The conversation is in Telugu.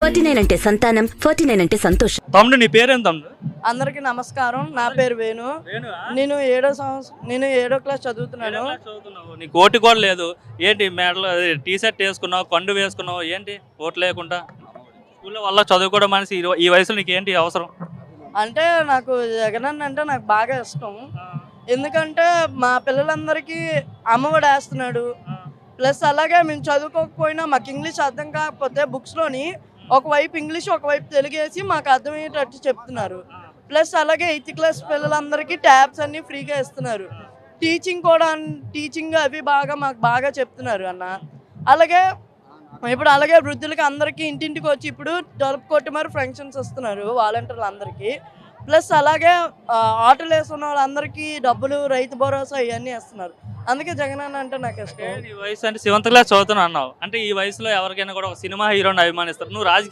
49 అంటే సంతానం, 49 అంటే సంతోషం. తమ్ముడు నీ పేరేం తమ్ముడు? అందరికి నమస్కారం. నా పేరు వేణు. నేను ఏడో క్లాస్ చదువుతున్నాను. నీకు ఓటు కూడా లేదు ఏంటి? మెడలో టీ షర్ట్ వేసుకున్నావు, కండు వేసుకున్నావు, ఏంటి ఓటు లేకుండా? స్కూల్లో వల్ల చదువుకోవడం మనిషి ఈ వయసులో నీకు ఏంటి అవసరం? అంటే నాకు జగనన్న అంటే నాకు బాగా ఇష్టం. ఎందుకంటే మా పిల్లలందరికీ అమ్మఒడి వేస్తున్నాడు. ప్లస్ అలాగే మేము చదువుకోకపోయినా మాకు ఇంగ్లీష్ అర్థం కాకపోతే బుక్స్లోని ఒకవైపు ఇంగ్లీష్ ఒకవైపు తెలుగు వేసి మాకు అర్థమయ్యేటట్టు చెప్తున్నారు. ప్లస్ అలాగే 8th క్లాస్ పిల్లలందరికీ ట్యాబ్స్ అన్నీ ఫ్రీగా ఇస్తున్నారు. టీచింగ్ అవి మాకు బాగా చెప్తున్నారు అన్న. అలాగే వృద్ధులకి అందరికీ ఇంటింటికి వచ్చి ఇప్పుడు తలుపు కొట్టి మరి ఫంక్షన్స్ ఇస్తున్నారు వాలంటీర్లు అందరికీ. ప్లస్ అలాగే ఆటోలు వేసుకున్న వాళ్ళందరికీ డబ్బులు, రైతు భరోసా ఇవన్నీ ఇస్తున్నారు. అందుకే జగనన్న అంటే నాకు ఇష్టం. ఈ వయసు అంటే 7th క్లాస్ చదువుతున్నా అన్నావు అంటే ఈ వయసులో ఎవరికైనా కూడా ఒక సినిమా హీరోని అభిమానిస్తారు. నువ్వు